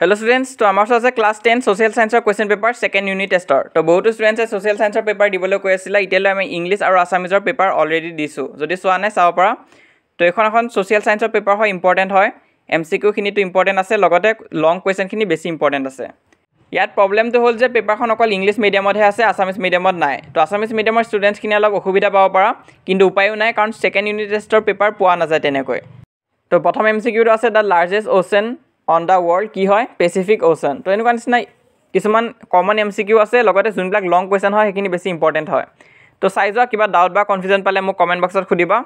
Hello students, to amar ase class 10 social science question paper second unit tester. To both students social science paper dibole koi asila itelo ami English aru Assamese paper already disu. Jodi soa nai saw para. To ekhon social science paper hoy important hoy. MCQ khini to important ase logote long question khini besi important ase. Yat problem to hol je paper khon okol English medium ot he ase Assamese medium ot nai. To Assamese medium students khini alop okhubida pabo para kintu upayo nai karon second unit tester paper poa na jay tenekoi. To prothom MCQ ase the largest ocean on the world ki hoy Pacific Ocean. To enuka nisna kisuman common MCQ ase logote junblak long question hoy hekini besi important hoy. To size wa kiba doubt ba confusion pale mo comment box ot khudiba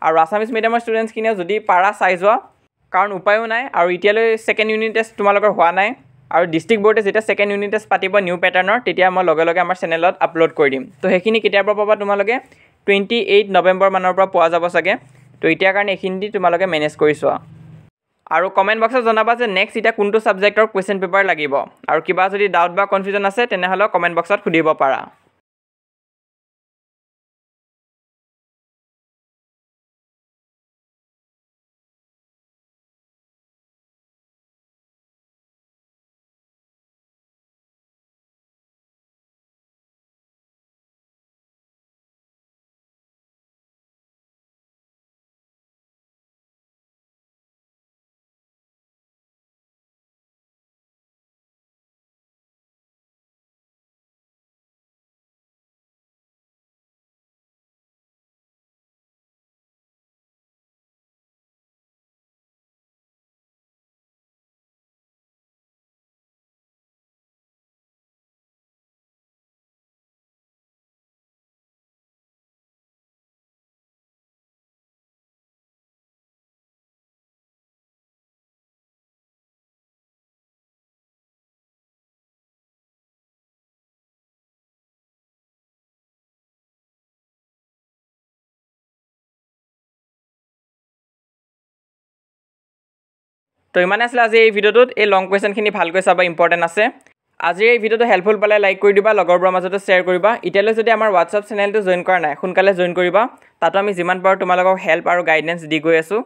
aru Assamese medium students kine jodi para size wa karon upayo nai aru itiale second unit test tumalokor hoa nai aru district board jeta second unit test patibo new pattern or tetia mo loge loge amar channel ot upload kori dim. To hekini ketia pa paba tumaloge 28 November manor pa poa jabo sage. To itia karone ekhindi tumaloge manage kori soa. আৰু comment বক্সত জনাবা যে next এটা কোনটো সাবজেক্টৰ question paper লাগিব আৰু কিবা যদি ডাউট বা কনফিউজন আছে তেনেহলে কমেন্ট বক্সত খুদিব পাৰা তো ইমানে আছিল আজি এই ভিডিওটোত এই লং কোৱেশ্চন খিনি ভালকৈ চাবা ইম্পৰ্টেন্ট আছে আজি এই ভিডিওটো হেল্পফুল পালে লাইক কৰি দিবা লগৰবৰ মাজতে শেয়াৰ কৰিবা ইতিয়ালৈ যদি আমাৰ WhatsApp চেনেলটো জয়েন কৰা নাই সোনকালে জয়েন কৰিবা তাতো আমি যিমান পাৰো তোমালোকক হেল্প আৰু গাইডেন্স দি গৈ আছো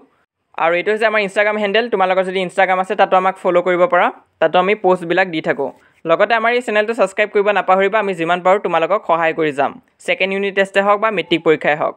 আৰু এটো হৈছে আমাৰ Instagram হ্যান্ডেল তোমালোকৰ যদি Instagram আছে তাতো আমাক ফলো কৰিব পাৰা তাতো আমি পোষ্ট বিলাক দি থাকো লগতে আমাৰ এই চেনেলটো সাবস্ক্ৰাইব কৰিব নাপাহৰিবা আমি যিমান পাৰো তোমালোকক সহায় কৰি যাম সেকেন্ড ইউনিট টেষ্টে হওক বা মেট্ৰিক পৰীক্ষাই হওক